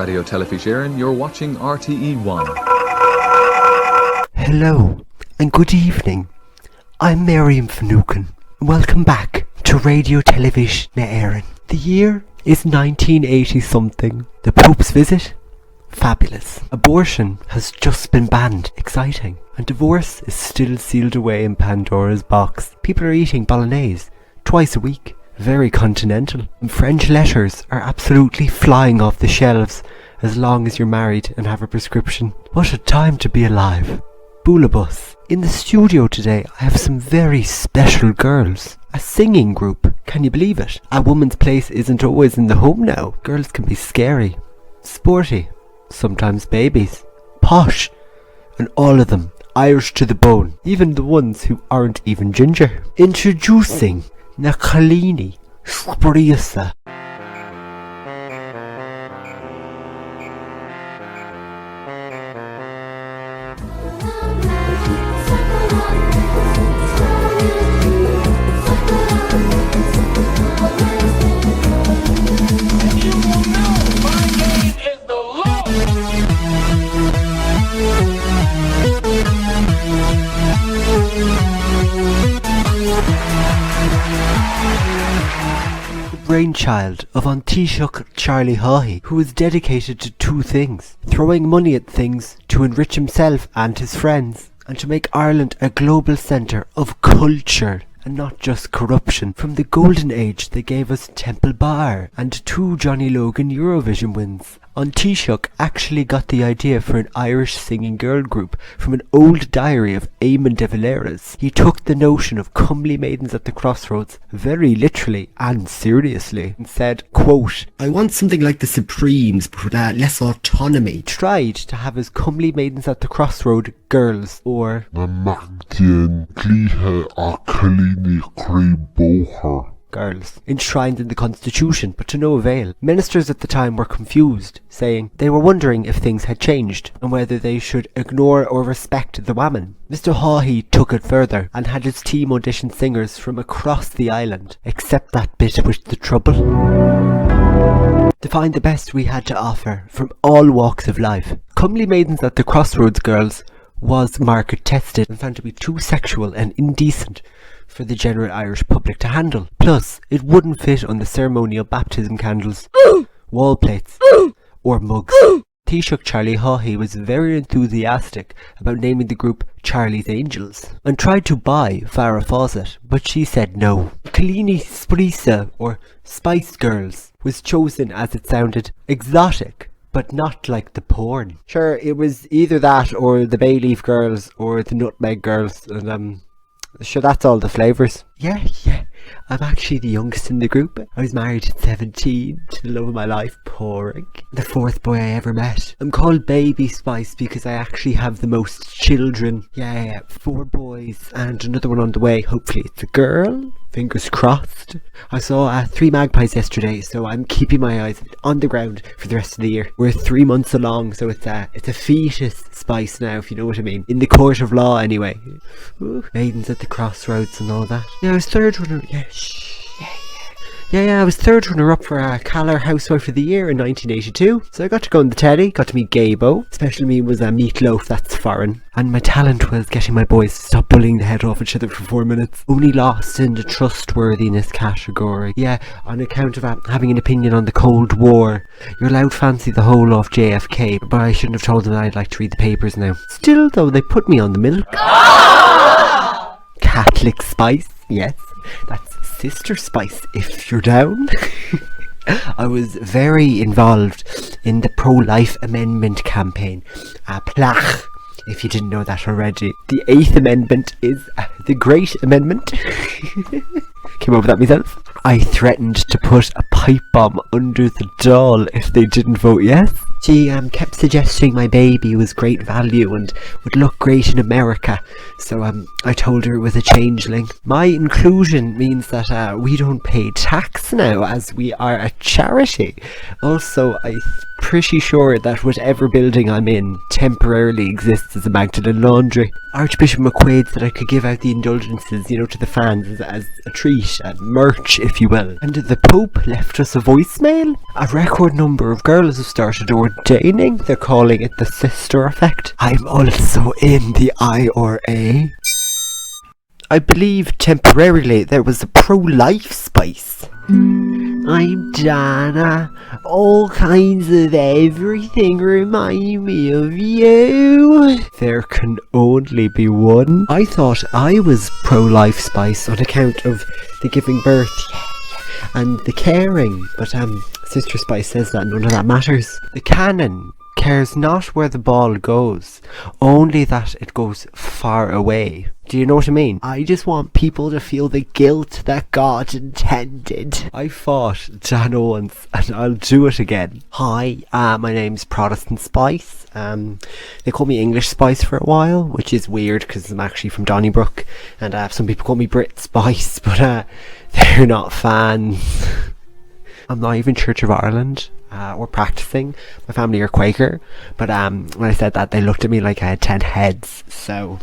Radio Television, you're watching RTE1. Hello, and good evening. I'm Marian Finucane. Welcome back to Radio Television na Éireann. The year is 1980-something. The Pope's visit? Fabulous. Abortion has just been banned. Exciting. And divorce is still sealed away in Pandora's box. People are eating bolognese twice a week. Very continental. And French letters are absolutely flying off the shelves as long as you're married and have a prescription. What a time to be alive. Boulabus. In the studio today I have some very special girls. A singing group. Can you believe it? A woman's place isn't always in the home now. Girls can be scary, sporty, sometimes babies, posh, and all of them Irish to the bone. Even the ones who aren't even ginger. Introducing na Cailíní Spíosra. Brainchild of Taoiseach Charlie Haughey, who was dedicated to two things: throwing money at things to enrich himself and his friends, and to make Ireland a global centre of culture and not just corruption. From the golden age they gave us Temple Bar and 2 Johnny Logan Eurovision wins. Taoiseach actually got the idea for an Irish singing girl group from an old diary of Eamon de Valera's. He took the notion of comely maidens at the crossroads very literally and seriously and said, quote, "I want something like the Supremes but with less autonomy." Tried to have his comely maidens at the crossroad girls, or girls, enshrined in the constitution, but to no avail. Ministers at the time were confused, saying they were wondering if things had changed and whether they should ignore or respect the women. Mr. Haughey took it further and had his team audition singers from across the island, except that bit with the trouble. To find the best we had to offer from all walks of life, Comely Maidens at the Crossroads Girls was market tested and found to be too sexual and indecent for the general Irish public to handle. Plus, it wouldn't fit on the ceremonial baptism candles, wall plates, or mugs. Taoiseach Charlie Haughey was very enthusiastic about naming the group Charlie's Angels and tried to buy Farrah Fawcett, but she said no. Cailíní Spíosra, or Spice Girls, was chosen as it sounded exotic, but not like the porn. Sure, it was either that or the Bay Leaf Girls or the Nutmeg Girls, and sure, that's all the flavours. Yeah. I'm actually the youngest in the group. I was married at 17 to the love of my life, Porrig. The 4th boy I ever met. I'm called Baby Spice because I actually have the most children. Yeah, 4 boys and another one on the way. Hopefully it's a girl. Fingers crossed. I saw 3 magpies yesterday, so I'm keeping my eyes on the ground for the rest of the year. We're 3 months along, so it's a fetus Spice now, if you know what I mean. In the court of law, anyway. Ooh, maidens at the crossroads and all that. Yeah, I was third runner. I was third runner-up for Caller Housewife of the Year in 1982. So I got to go on the telly, got to meet Gabo. Special me was Meatloaf, that's foreign. And my talent was getting my boys to stop bullying the head off each other for 4 minutes. Only lost in the trustworthiness category. Yeah, on account of having an opinion on the Cold War. You're allowed to fancy the whole of JFK, but I shouldn't have told them I'd like to read the papers now. Still though, they put me on the milk. Catholic Spice, yes. That's Sister Spice if you're down. I was very involved in the pro-life amendment campaign. Plach, if you didn't know that already. The 8th amendment is the Great Amendment. Came up with that myself. I threatened to put a pipe bomb under the doll if they didn't vote yes. She kept suggesting my baby was great value and would look great in America, so I told her it was a changeling. My inclusion means that we don't pay tax now, as we are a charity. Also, I pretty sure that whatever building I'm in temporarily exists as a Magdalen laundry. Archbishop McQuaid said I could give out the indulgences, to the fans as a treat, merch, if you will. And the Pope left us a voicemail. A record number of girls have started ordaining. They're calling it the sister effect. I'm also in the IRA. I believe temporarily there was a pro-life spice. I'm Dana. All kinds of everything remind me of you. There can only be one. I thought I was pro-life spice on account of the giving birth and the caring, but Sister Spice says that none of that matters. The canon cares not where the ball goes, only that it goes far away. Do you know what I mean? I just want people to feel the guilt that God intended. I fought Dana once and I'll do it again. Hi, my name's Protestant Spice. They call me English Spice for a while, which is weird because I'm actually from Donnybrook, and some people call me Brit Spice, but they're not fans. I'm not even Church of Ireland. Or practicing. My family are Quaker, but when I said that, they looked at me like I had 10 heads. So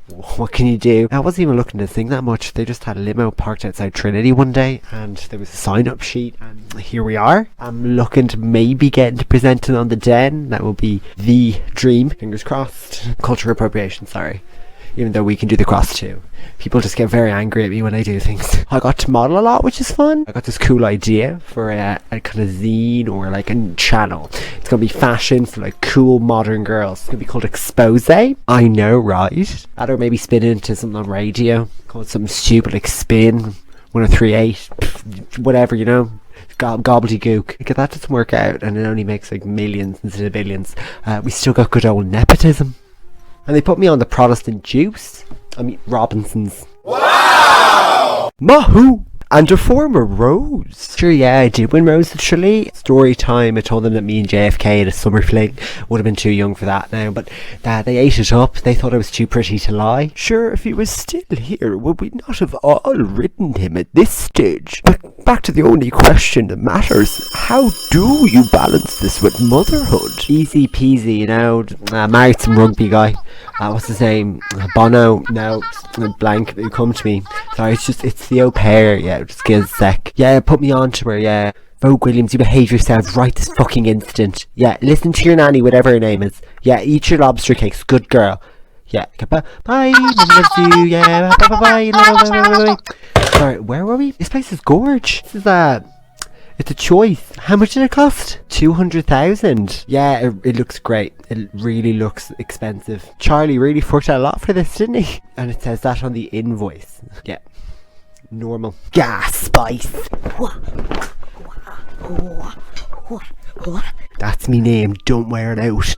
what can you do? I wasn't even looking to sing that much. They just had a limo parked outside Trinity one day, and there was a sign-up sheet, and here we are. I'm looking to maybe get into presenting on the Den. That will be the dream. Fingers crossed. Cultural appropriation, sorry. Even though we can do the cross too. People just get very angry at me when I do things. I got to model a lot, which is fun. I got this cool idea for a kind of zine or like a channel. It's going to be fashion for like cool modern girls. It's going to be called Expose. I know, right? That or maybe spin it into something on radio. Called something stupid like Spin 103.8. Whatever, gobbledygook. If that doesn't work out and it only makes like millions instead of billions, we still got good old nepotism. And they put me on the Protestant Juice. Robinson's. Wow! Mahoo! And a former Rose. Sure, yeah, I did win Rose actually. Story time, I told them that me and JFK had a summer fling. Would have been too young for that now, but they ate it up. They thought I was too pretty to lie. Sure, if he was still here, would we not have all ridden him at this stage? But back to the only question that matters. How do you balance this with motherhood? Easy peasy, married some rugby guy. What's his name? Bono. No, blank. You come to me. Sorry, it's the au pair. Yeah, just give us a sec. Yeah, put me on to her. Yeah. Vogue Williams, you behave yourself right this fucking instant. Yeah, listen to your nanny, whatever her name is. Yeah, eat your lobster cakes. Good girl. Yeah. Bye. Mum loves you. Yeah. Bye. Sorry, where were we? This place is gorge. This is it's a choice. How much did it cost? 200,000. Yeah, it looks great. It really looks expensive. Charlie really forked out a lot for this, didn't he? And it says that on the invoice. Yeah. Normal. Gas spice. That's me name. Don't wear it out.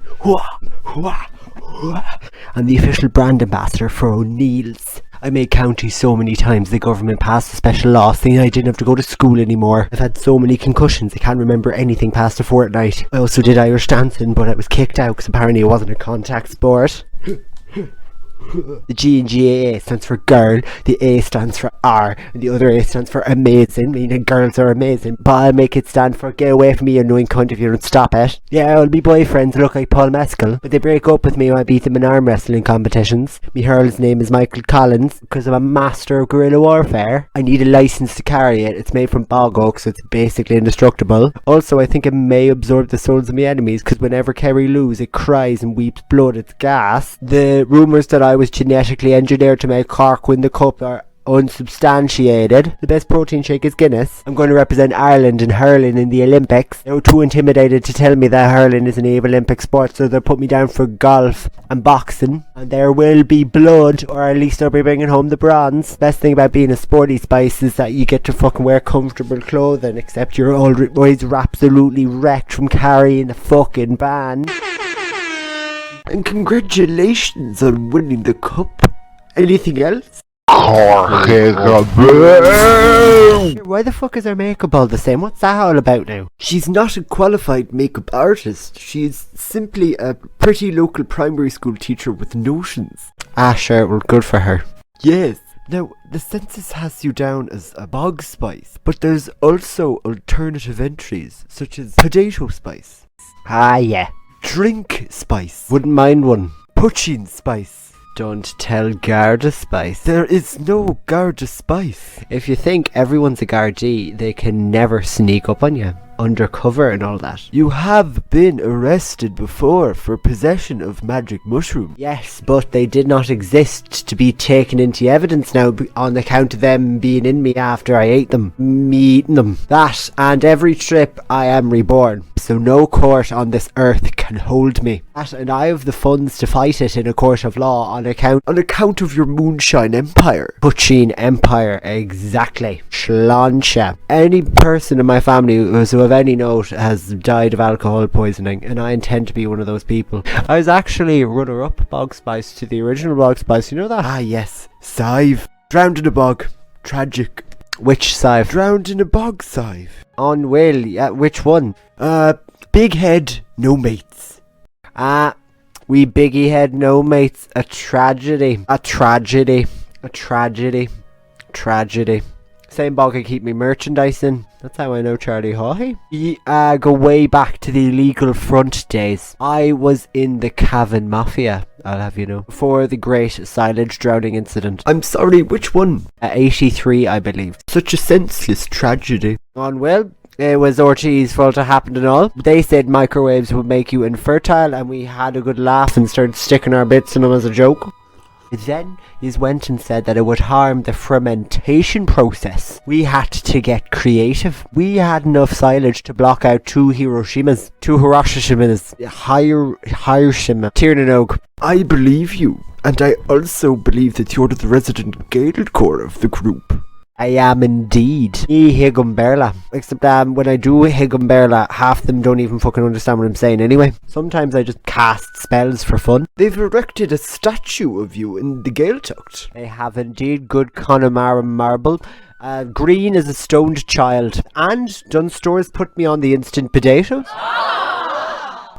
I'm the official brand ambassador for O'Neill's. I made county so many times the government passed a special law saying I didn't have to go to school anymore. I've had so many concussions I can't remember anything past a fortnight. I also did Irish dancing, but I was kicked out because apparently it wasn't a contact sport. The G in GAA stands for girl, the A stands for R, and the other A stands for amazing, meaning girls are amazing. But I'll make it stand for get away from me, you annoying cunt, if you don't stop it. Yeah, all my boyfriends look like Paul Mescal, but they break up with me when I beat them in arm wrestling competitions. Me hurl's name is Michael Collins, because I'm a master of guerrilla warfare. I need a license to carry it. It's made from bog oak, so it's basically indestructible. Also, I think it may absorb the souls of my enemies, because whenever Kerry lose, it cries and weeps blood. It's gas. The rumours that I was genetically engineered to make Cork win the cup are unsubstantiated. The best protein shake is Guinness. I'm going to represent Ireland in hurling in the Olympics. They were too intimidated to tell me that hurling is an Olympic sport, so they'll put me down for golf and boxing. And there will be blood, or at least I'll be bringing home the bronze. Best thing about being a sporty spice is that you get to fucking wear comfortable clothing, except you're always absolutely wrecked from carrying a fucking band. And congratulations on winning the cup. Anything else? Why the fuck is her makeup all the same? What's that all about now? She's not a qualified makeup artist. She's simply a pretty local primary school teacher with notions. Ah, sure, well, good for her. Yes. Now, the census has you down as a bog spice, but there's also alternative entries, such as potato spice. Ah, yeah. Drink spice. Wouldn't mind one. Pushing spice. Don't tell Garda spice. There is no Garda spice. If you think everyone's a Gardaí, they can never sneak up on you. Undercover and all that. You have been arrested before for possession of magic mushrooms. Yes, but they did not exist to be taken into evidence now on account of them being in me after I ate them. Me eating them. That, and every trip I am reborn. So no court on this earth can hold me. That, and I have the funds to fight it in a court of law on account of your moonshine empire. Pushing empire, exactly. Sláinte. Any person in my family who of any note has died of alcohol poisoning, and I intend to be one of those people. I was actually runner-up Bog Spice to the original Bog Spice, you know that? Ah, yes. Sive. Drowned in a bog. Tragic. Which Sive? Drowned in a bog, Sive. On Will, yeah, which one? Big head, no mates. We biggie head, no mates. A tragedy. A tragedy. A tragedy. Tragedy. Same bog I keep me merchandise in. That's how I know Charlie Haughey. We go way back to the illegal front days. I was in the Cavan Mafia, I'll have you know, before the great silage drowning incident. I'm sorry, which one? 83, I believe. Such a senseless tragedy. On Will, it was Ortiz' fault it happened and all. They said microwaves would make you infertile, and we had a good laugh and started sticking our bits in them as a joke. Then he went and said that it would harm the fermentation process. We had to get creative. We had enough silage to block out two Hiroshimas. Hiroshima. Tiernanog. I believe you. And I also believe that you're the resident Gaelcore of the group. I am indeed. Me Higumberla. Except when I do Higumberla, half them don't even fucking understand what I'm saying anyway. Sometimes I just cast spells for fun. They've erected a statue of you in the Gaeltacht. They have indeed. Good Connemara marble. Green as a stoned child. And Dunstores put me on the instant potatoes.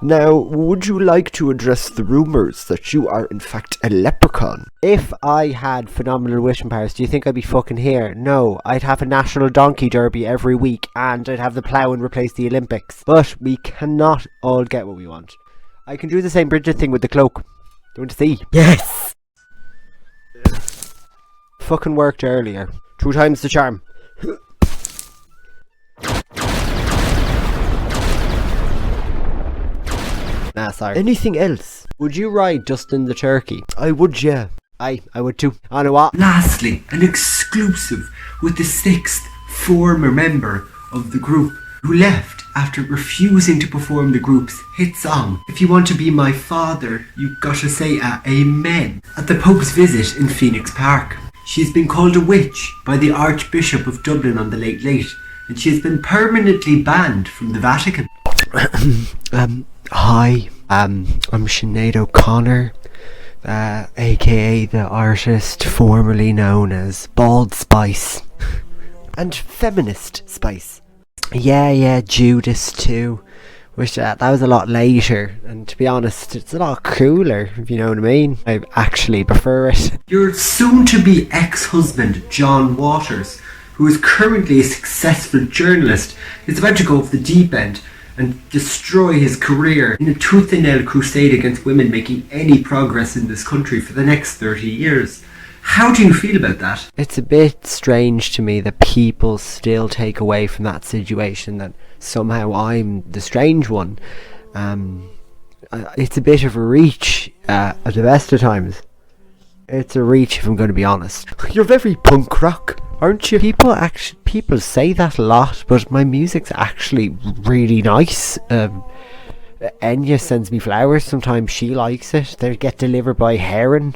Now, would you like to address the rumours that you are in fact a leprechaun? If I had phenomenal wishing powers, do you think I'd be fucking here? No, I'd have a national donkey derby every week, and I'd have the ploughing replace the Olympics. But we cannot all get what we want. I can do the same Bridget thing with the cloak. Do you want to see? Yes! Fucking worked earlier. 2 times the charm. Nah, sorry. Anything else? Would you ride Dustin the Turkey? I would, yeah. I would too. I know what? Lastly, an exclusive with the 6th former member of the group who left after refusing to perform the group's hit song. If you want to be my father, you've got to say amen. At the Pope's visit in Phoenix Park, she's been called a witch by the Archbishop of Dublin on the Late Late, and she has been permanently banned from the Vatican. Hi, I'm Sinead O'Connor, aka the artist formerly known as Bald Spice and Feminist Spice. Yeah, Judas too. Wish that was a lot later, and to be honest, it's a lot cooler, if you know what I mean. I actually prefer it. Your soon-to-be ex-husband, John Waters, who is currently a successful journalist, is about to go off the deep end and destroy his career in a tooth-and-nail crusade against women making any progress in this country for the next 30 years. How do you feel about that? It's a bit strange to me that people still take away from that situation that somehow I'm the strange one. It's a bit of a reach at the best of times. It's a reach if I'm going to be honest. You're very punk rock, aren't you? People say that a lot, but my music's actually really nice. Enya sends me flowers sometimes. She likes it. They get delivered by Heron.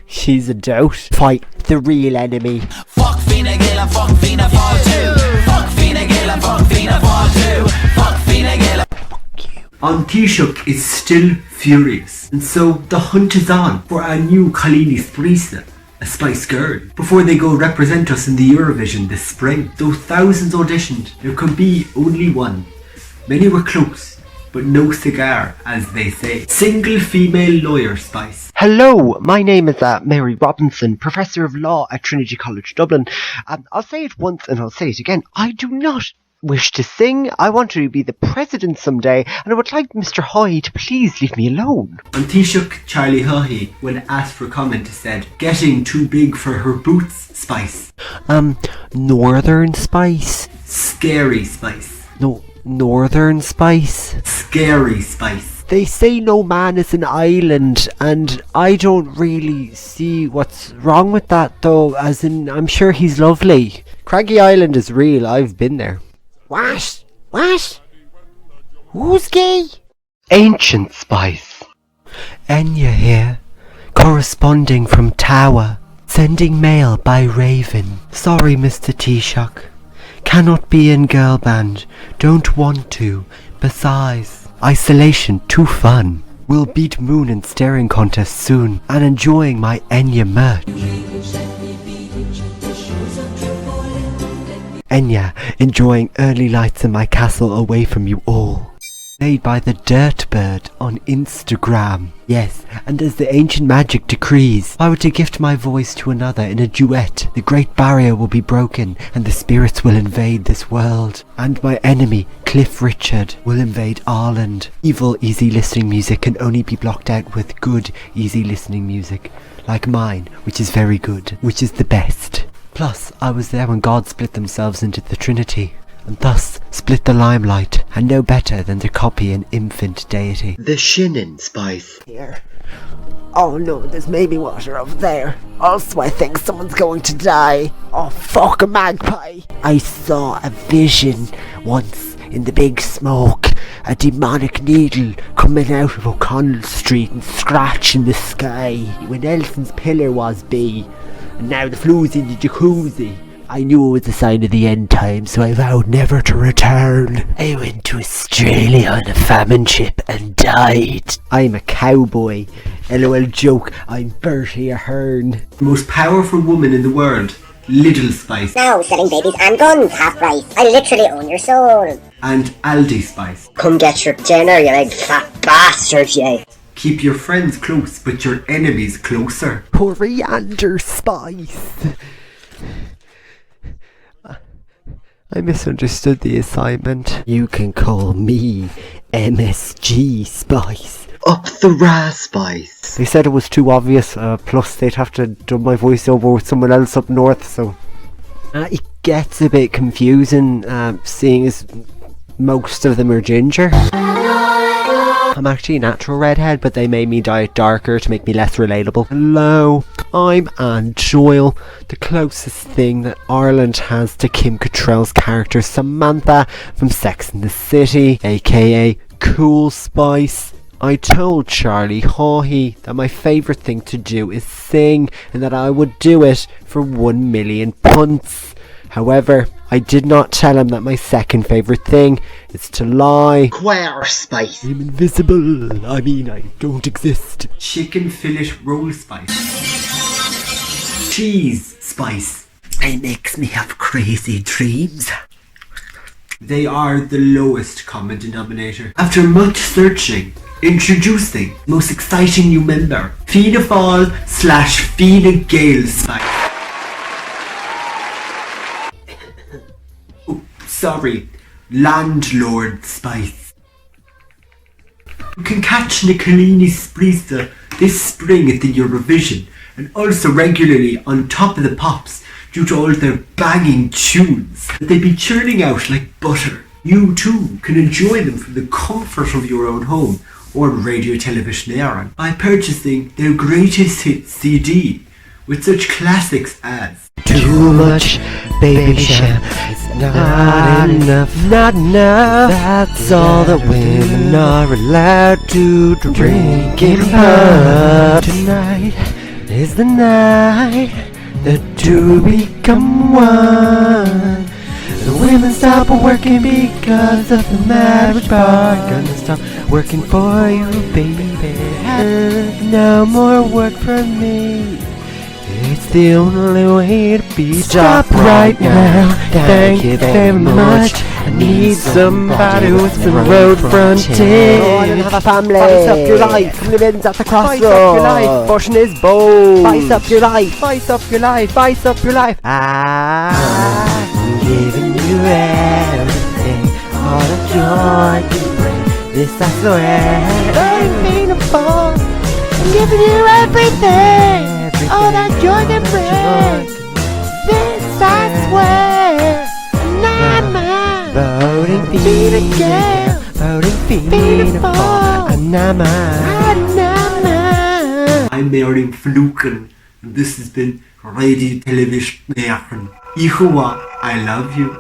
She's a dote. Fight the real enemy. Fuck Fine Gael and fuck Fianna Fáil too. Fuck Fine Gael and fuck Fianna Fáil too. Fuck Fine Gael. Fuck you. An Taoiseach is still furious, and so the hunt is on for a new Cailíní Spíosra, a Spice Girl, before they go represent us in the Eurovision this spring. Though thousands auditioned, there could be only one. Many were close, but no cigar, as they say. Single female lawyer Spice. Hello, my name is Mary Robinson, Professor of Law at Trinity College Dublin. I'll say it once and I'll say it again. I do not wish to sing. I want to be the president someday, and I would like Mr. Haughey to please leave me alone. And Taoiseach Charlie Haughey, when asked for comment, said, "Getting too big for her boots, Spice." Northern Spice. Scary Spice. No, Northern Spice. Scary Spice. They say no man is an island, and I don't really see what's wrong with that though, as in, I'm sure he's lovely. Craggy Island is real, I've been there. What? What? Who's gay? Ancient Spice. Enya here, corresponding from Tower, sending mail by Raven. Sorry, Mr. Taoiseach. Cannot be in girl band, don't want to, besides, isolation too fun. We'll beat Moon in staring contest soon, and enjoying my Enya merch. Enya, enjoying early lights in my castle away from you all. Made by the Dirt Bird on Instagram. Yes, and as the ancient magic decrees, if I were to gift my voice to another in a duet, the great barrier will be broken, and the spirits will invade this world. And my enemy, Cliff Richard, will invade Ireland. Evil easy listening music can only be blocked out with good easy listening music, like mine, which is very good, which is the best. Plus, I was there when God split themselves into the Trinity, and thus split the limelight, and no better than to copy an infant deity. The Shinnin Spice. Here. Oh no, there's maybe water over there. Also, I think someone's going to die. Oh, fuck a magpie. I saw a vision once in the big smoke. A demonic needle coming out of O'Connell Street and scratching the sky when Elson's pillar was B. And now the flu's in the jacuzzi. I knew it was a sign of the end time, so I vowed never to return. I went to Australia on a famine ship and died. I'm a cowboy. LOL joke, I'm Bertie Ahern. The most powerful woman in the world, Little Spice. Now selling babies and guns half price. I literally own your soul. And Aldi Spice. Come get your dinner, you big fat bastard, you. Keep your friends close, but your enemies closer. Coriander Spice. I misunderstood the assignment. You can call me MSG Spice. Up the Spice. They said it was too obvious, plus they'd have to do my voiceover with someone else up north, so... it gets a bit confusing, seeing as most of them are ginger. I'm actually a natural redhead, but they made me dye it darker to make me less relatable. Hello, I'm Anne Doyle, the closest thing that Ireland has to Kim Cattrall's character Samantha from Sex and the City, aka Cool Spice. I told Charlie Haughey that my favourite thing to do is sing, and that I would do it for 1 million punts. However, I did not tell him that my second favourite thing is to lie. Queer Spice. I'm invisible. I mean, I don't exist. Chicken fillet roll spice. Cheese Spice. It makes me have crazy dreams. They are the lowest common denominator. After much searching, introducing most exciting new member, Fianna Fáil / Fine Gael Spice. Sorry, Landlord Spice. You can catch the Cailíní Spíosra this spring at the Eurovision, and also regularly on Top of the Pops due to all their banging tunes that they be churning out like butter. You too can enjoy them from the comfort of your own home or radio television era by purchasing their greatest hits CD with such classics as Too much baby sham, it's not enough, not enough. That's all that women are allowed to drink in pub. Tonight is the night that two become one. The women stop working because of the marriage bar. Gonna stop working for you, baby. No more work for me. It's the only way to be. Stop right now. Thank you very much. I need somebody with some road frontage. Oh, I don't have a family. Spice up your life. Living's at the crossroads. Spice up your life. Bushing is bold. Spice up your life. Spice up your life. Spice up your life. I'm giving you everything. I can break this, I swear. Voting Fianna Fáil, I'm giving you everything, all that joy can bring. This I swear. Voting Fianna Gael, voting Fianna Fáil, I'm Marian Finucane, and this has been Radio Television Éireann. Ihuwa, I love you.